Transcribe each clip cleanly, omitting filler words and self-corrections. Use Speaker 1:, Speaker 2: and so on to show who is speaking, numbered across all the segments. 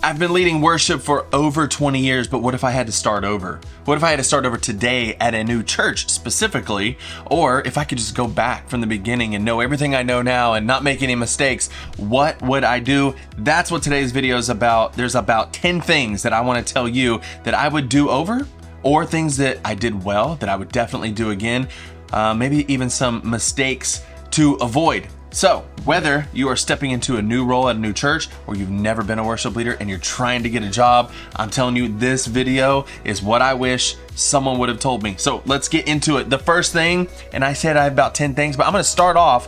Speaker 1: I've been leading worship for over 20 years, but what if I had to start over? What if I had to start over today at a new church specifically? Or if I could just go back from the beginning and know everything I know now and not make any mistakes, what would I do? That's what today's video is about. There's about 10 things that I want to tell you that I would do over, or things that I did well that I would definitely do again. Maybe even some mistakes to avoid. So whether you are stepping into a new role at a new church, or you've never been a worship leader and you're trying to get a job, I'm telling you, this video is what I wish someone would have told me. So let's get into it. The first thing, and I said I have about 10 things, but I'm going to start off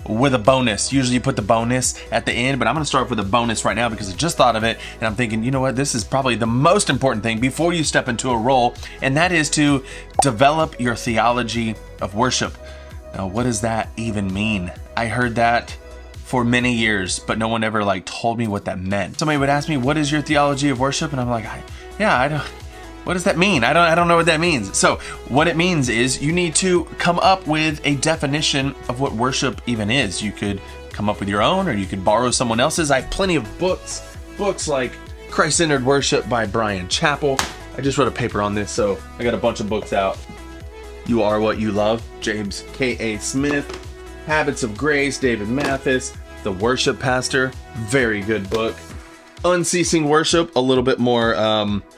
Speaker 1: with a bonus. Usually you put the bonus at the end, but I'm going to start off with a bonus right now because I just thought of it and I'm thinking, you know what, this is probably the most important thing before you step into a role, and that is to develop your theology of worship. Now, what does that even mean? I heard that for many years, but no one ever told me what that meant. Somebody would ask me, what is your theology of worship? And I'm like, I don't, what does that mean? I don't know what that means. So what it means is you need to come up with a definition of what worship even is. You could come up with your own, or you could borrow someone else's. I have plenty of books like Christ-Centered Worship by Brian Chappell. I just wrote a paper on this, so I got a bunch of books out. You Are What You Love, James K.A. Smith. Habits of Grace, David Mathis. The Worship Pastor, very good book. Unceasing Worship, a little bit more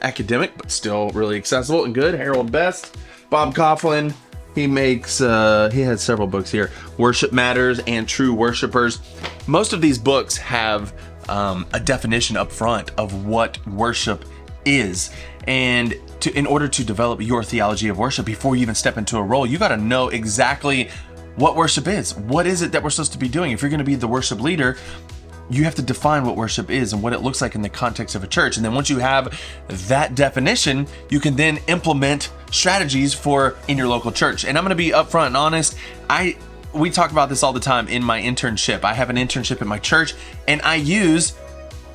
Speaker 1: academic, but still really accessible and good. Harold Best. Bob Coughlin, he has several books here. Worship Matters and True Worshipers. Most of these books have a definition up front of what worship is. And in order to develop your theology of worship before you even step into a role, you got to know exactly what worship is. What is it that we're supposed to be doing? If you're going to be the worship leader, you have to define what worship is and what it looks like in the context of a church. And then once you have that definition, you can then implement strategies for in your local church. And I'm going to be upfront and honest. We talk about this all the time in my internship. I have an internship at my church, and I use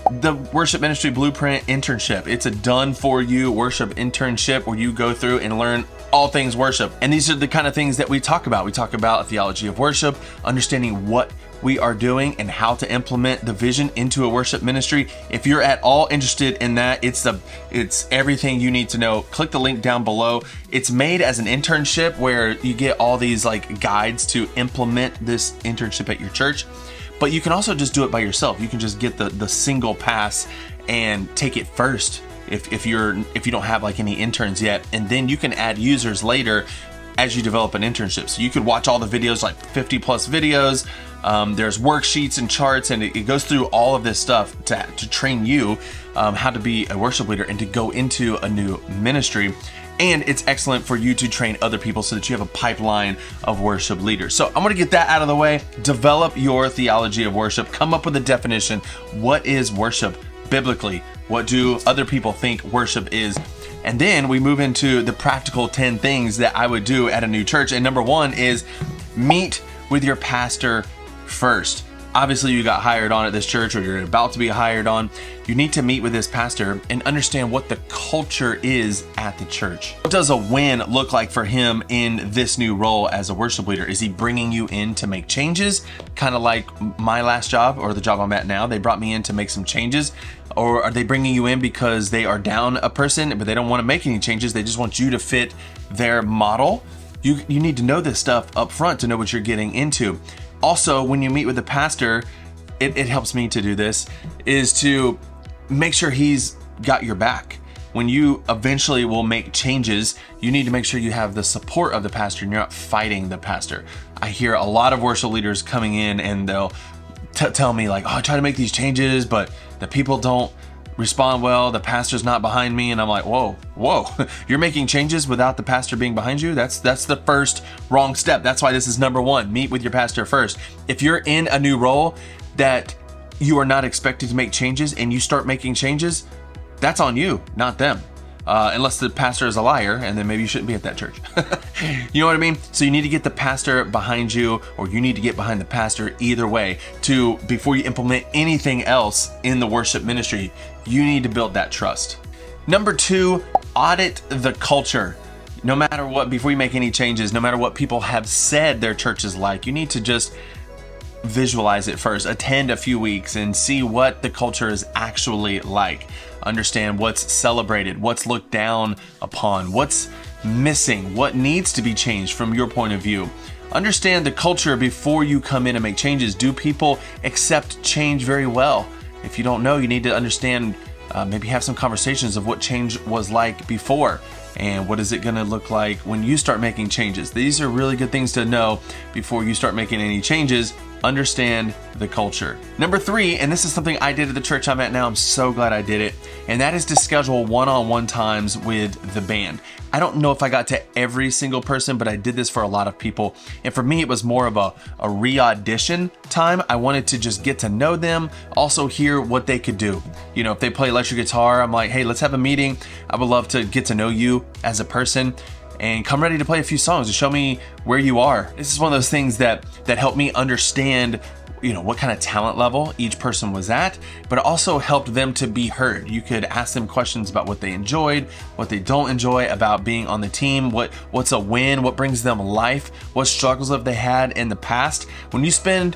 Speaker 1: the Worship Ministry Blueprint internship. It's a done-for-you worship internship where you go through and learn all things worship. And these are the kind of things that we talk about. We talk about a theology of worship, understanding what we are doing and how to implement the vision into a worship ministry. If you're at all interested in that, it's everything you need to know. Click the link down below. It's made as an internship where you get all these guides to implement this internship at your church. But you can also just do it by yourself. You can just get the single pass and take it first if you don't have any interns yet, and then you can add users later as you develop an internship. So you could watch all the videos, 50 plus videos. There's worksheets and charts, and it goes through all of this stuff to train you how to be a worship leader and to go into a new ministry. And it's excellent for you to train other people so that you have a pipeline of worship leaders. So I'm going to get that out of the way. Develop your theology of worship. Come up with a definition. What is worship biblically? What do other people think worship is? And then we move into the practical 10 things that I would do at a new church. And number one is meet with your pastor first. Obviously, you got hired on at this church, or you're about to be hired on. You need to meet with this pastor and understand what the culture is at the church. What does a win look like for him in this new role as a worship leader? Is he bringing you in to make changes? Kind of like my last job, or the job I'm at now. They brought me in to make some changes. Or are they bringing you in because they are down a person, but they don't want to make any changes? They just want you to fit their model. You need to know this stuff up front to know what you're getting into. Also, when you meet with the pastor, it helps me to do this, is to make sure he's got your back. When you eventually will make changes, you need to make sure you have the support of the pastor and you're not fighting the pastor. I hear a lot of worship leaders coming in and they'll tell me I try to make these changes, but the people don't respond well. The pastor's not behind me. And I'm like, whoa, you're making changes without the pastor being behind you? That's the first wrong step. That's why this is number one. Meet with your pastor first. If you're in a new role that you are not expected to make changes and you start making changes, that's on you, not them. Unless the pastor is a liar, and then maybe you shouldn't be at that church. You know what I mean? So you need to get the pastor behind you, or you need to get behind the pastor either way. Before you implement anything else in the worship ministry, you need to build that trust. Number two, audit the culture. No matter what, before you make any changes, no matter what people have said their church is like, you need to just visualize it first. Attend a few weeks and see what the culture is actually like. Understand what's celebrated, what's looked down upon, what's missing, what needs to be changed from your point of view. Understand the culture before you come in and make changes. Do people accept change very well? If you don't know, you need to understand, maybe have some conversations of what change was like before and what is it going to look like when you start making changes. These are really good things to know before you start making any changes. Understand the culture. Number 3, and this is something I did at the church I'm at now, I'm so glad I did it, and that is to schedule one-on-one times with the band. I don't know if I got to every single person, but I did this for a lot of people. And for me, it was more of a re-audition time. I wanted to just get to know them, also hear what they could do. You know, if they play electric guitar, I'm like, hey, let's have a meeting. I would love to get to know you as a person and come ready to play a few songs and show me where you are. This is one of those things that helped me understand, you know, what kind of talent level each person was at, but it also helped them to be heard. You could ask them questions about what they enjoyed, what they don't enjoy about being on the team, what's a win, what brings them life, what struggles have they had in the past. When you spend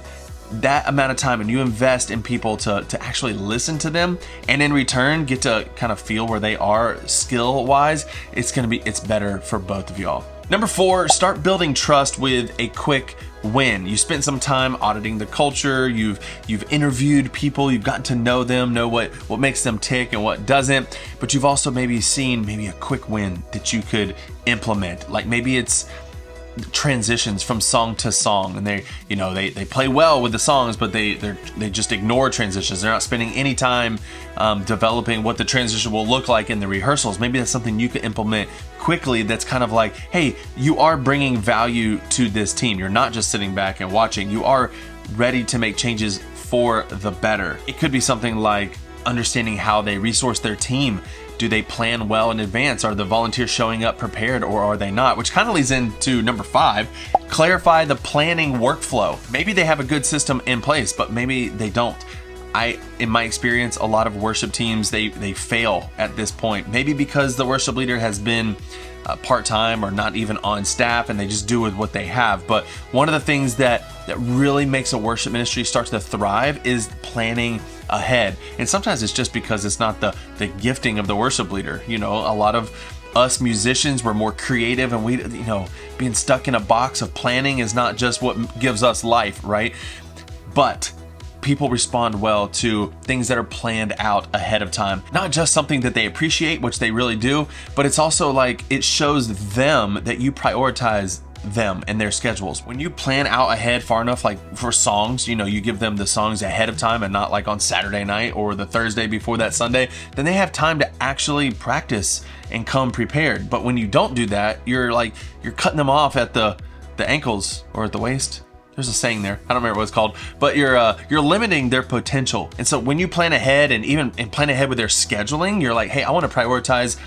Speaker 1: that amount of time and you invest in people to actually listen to them and in return get to kind of feel where they are skill wise, it's better for both of y'all. Number 4, start building trust with a quick win. You spent some time auditing the culture, you've interviewed people, you've gotten to know them, know what makes them tick and what doesn't, but you've also maybe seen a quick win that you could implement. Like maybe it's transitions from song to song, and they play well with the songs, but they just ignore transitions. They're not spending any time developing what the transition will look like in the rehearsals. Maybe that's something you could implement quickly. That's kind of like, hey, you are bringing value to this team. You're not just sitting back and watching. You are ready to make changes for the better. It could be something like understanding how they resource their team. Do they plan well in advance? Are the volunteers showing up prepared or are they not? Which kind of leads into number 5, clarify the planning workflow. Maybe they have a good system in place, but maybe they don't. In my experience, a lot of worship teams, they fail at this point. Maybe because the worship leader has been part-time or not even on staff and they just do with what they have. But one of the things that really makes a worship ministry start to thrive is planning ahead. And sometimes it's just because it's not the gifting of the worship leader. You know, a lot of us musicians, we're more creative, and being stuck in a box of planning is not just what gives us life, right? But people respond well to things that are planned out ahead of time. Not just something that they appreciate, which they really do, but it's also like it shows them that you prioritize them and their schedules. When you plan out ahead far enough, like for songs, you give them the songs ahead of time and not like on Saturday night or the Thursday before that Sunday, then they have time to actually practice and come prepared. But when you don't do that, you're cutting them off at the ankles or at the waist. There's a saying there. I don't remember what it's called, but you're limiting their potential. And so when you plan ahead and plan ahead with their scheduling, you're like, hey, I want to prioritize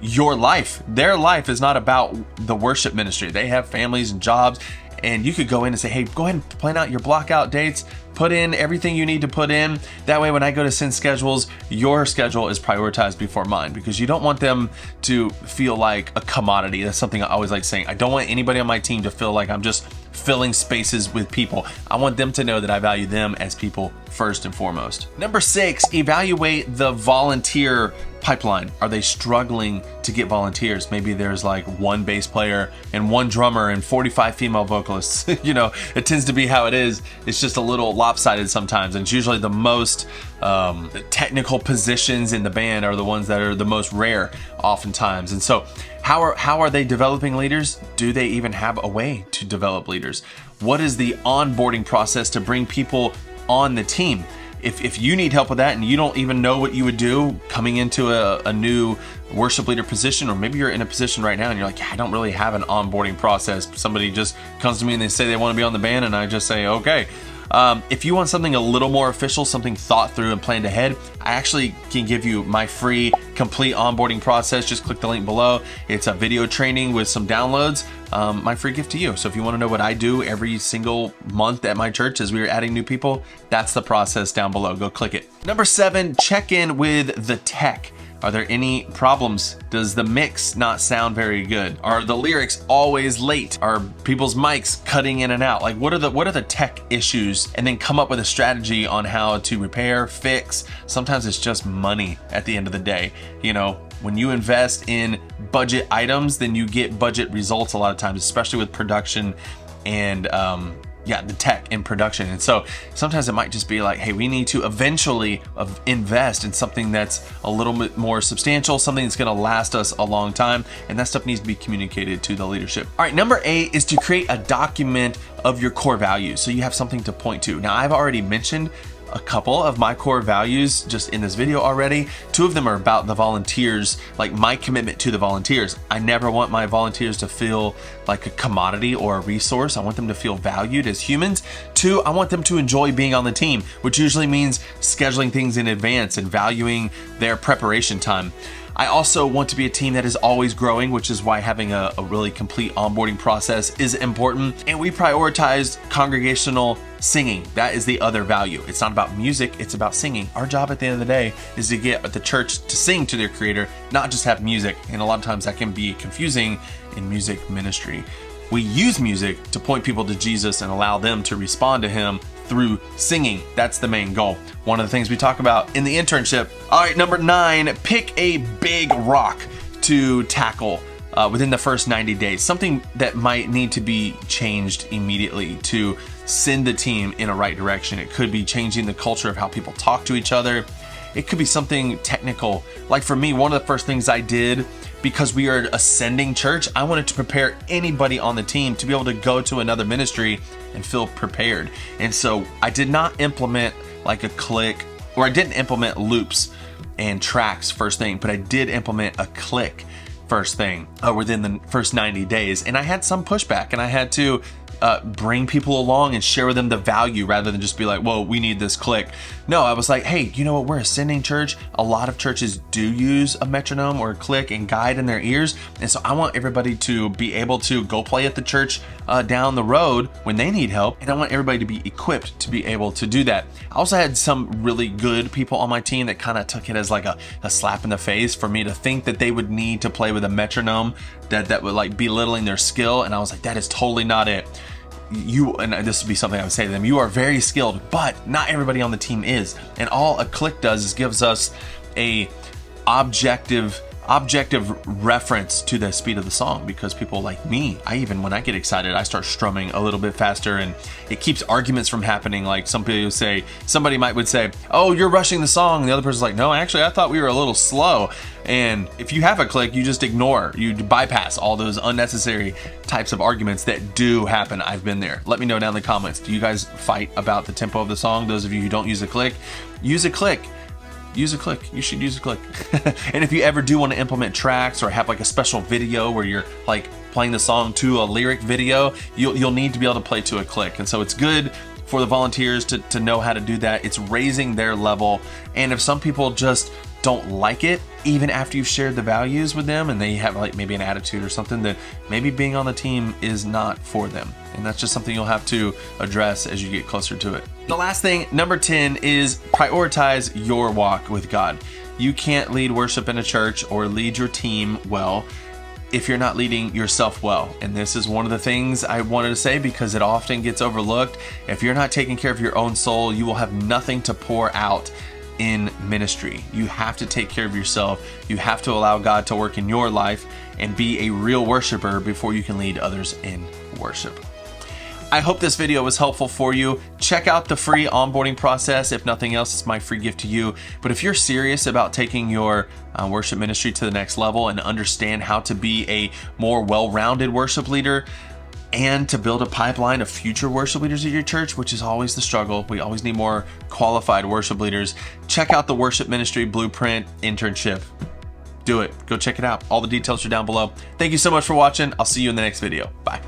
Speaker 1: your life. Their life is not about the worship ministry. They have families and jobs, and you could go in and say, hey, go ahead and plan out your block out dates, put in everything you need to put in. That way, when I go to send schedules, your schedule is prioritized before mine, because you don't want them to feel like a commodity. That's something I always like saying. I don't want anybody on my team to feel like I'm just filling spaces with people. I want them to know that I value them as people first and foremost. Number 6, evaluate the volunteer pipeline. Are they struggling to get volunteers? Maybe there's like one bass player and one drummer and 45 female vocalists. It tends to be how it is. It's just a little lopsided sometimes, and it's usually the most technical positions in the band are the ones that are the most rare oftentimes. And so how are they developing leaders? Do they even have a way to develop leaders? What is the onboarding process to bring people on the team? If you need help with that and you don't even know what you would do coming into a new worship leader position, or maybe you're in a position right now and you're like, I don't really have an onboarding process. Somebody just comes to me and they say they want to be on the band, and I just say, okay. If you want something a little more official, something thought through and planned ahead, I actually can give you my free complete onboarding process. Just click the link below. It's a video training with some downloads, my free gift to you. So if you want to know what I do every single month at my church as we are adding new people, that's the process down below. Go click it. Number 7, check in with the tech. Are there any problems? Does the mix not sound very good? Are the lyrics always late? Are people's mics cutting in and out? Like, what are the tech issues? And then come up with a strategy on how to repair, fix. Sometimes it's just money at the end of the day. You know, when you invest in budget items, then you get budget results a lot of times, especially with production and the tech in production. And so sometimes it might just be like, hey, we need to eventually invest in something that's a little bit more substantial, something that's going to last us a long time. And that stuff needs to be communicated to the leadership. All right, number 8 is to create a document of your core values, so you have something to point to. Now, I've already mentioned a couple of my core values just in this video already. 2 of them are about the volunteers, like my commitment to the volunteers. I never want my volunteers to feel like a commodity or a resource. I want them to feel valued as humans. 2, I want them to enjoy being on the team, which usually means scheduling things in advance and valuing their preparation time. I also want to be a team that is always growing, which is why having a really complete onboarding process is important. And we prioritize congregational singing. That is the other value. It's not about music, it's about singing. Our job at the end of the day is to get the church to sing to their creator, not just have music. And a lot of times that can be confusing in music ministry. We use music to point people to Jesus and allow them to respond to him through singing. That's the main goal. One of the things we talk about in the internship. All right, number 9, pick a big rock to tackle within the first 90 days. Something that might need to be changed immediately to send the team in a right direction. It could be changing the culture of how people talk to each other. It could be something technical. Like for me, one of the first things I did, because we are an ascending church, I wanted to prepare anybody on the team to be able to go to another ministry and feel prepared. And so I did not implement like a click, or I didn't implement loops and tracks first thing, but I did implement a click first thing within the first 90 days. And I had some pushback, and I had to bring people along and share with them the value rather than just be like, whoa, we need this click. No, I was like, hey, you know what? We're ascending church. A lot of churches do use a metronome or a click and guide in their ears. And so I want everybody to be able to go play at the church down the road when they need help. And I want everybody to be equipped to be able to do that. I also had some really good people on my team that kind of took it as like a slap in the face for me to think that they would need to play with a metronome that would like belittling their skill. And I was like, that is totally not it. And this would be something I would say to them, you are very skilled, but not everybody on the team is. And all a click does is gives us a objective reference to the speed of the song, because people like me, when I get excited, I start strumming a little bit faster, and it keeps arguments from happening. Like somebody would say, oh, you're rushing the song. And the other person's like, no, actually, I thought we were a little slow. And if you have a click, you just ignore, you bypass all those unnecessary types of arguments that do happen. I've been there. Let me know down in the comments. Do you guys fight about the tempo of the song? Those of you who don't use a click, use a click. Use a click. You should use a click. And if you ever do want to implement tracks or have like a special video where you're like playing the song to a lyric video, you'll need to be able to play to a click. And so it's good for the volunteers to know how to do that. It's raising their level. And if some people just don't like it, even after you've shared the values with them and they have like maybe an attitude or something, that maybe being on the team is not for them. And that's just something you'll have to address as you get closer to it. The last thing, number 10, is prioritize your walk with God. You can't lead worship in a church or lead your team well if you're not leading yourself well. And this is one of the things I wanted to say because it often gets overlooked. If you're not taking care of your own soul, you will have nothing to pour out in ministry. You have to take care of yourself. You have to allow God to work in your life and be a real worshiper before you can lead others in worship. I hope this video was helpful for you. Check out the free onboarding process. If nothing else, it's my free gift to you. But if you're serious about taking your worship ministry to the next level and understand how to be a more well-rounded worship leader, and to build a pipeline of future worship leaders at your church, which is always the struggle. We always need more qualified worship leaders. Check out the Worship Ministry Blueprint internship. Do it. Go check it out. All the details are down below. Thank you so much for watching. I'll see you in the next video. Bye.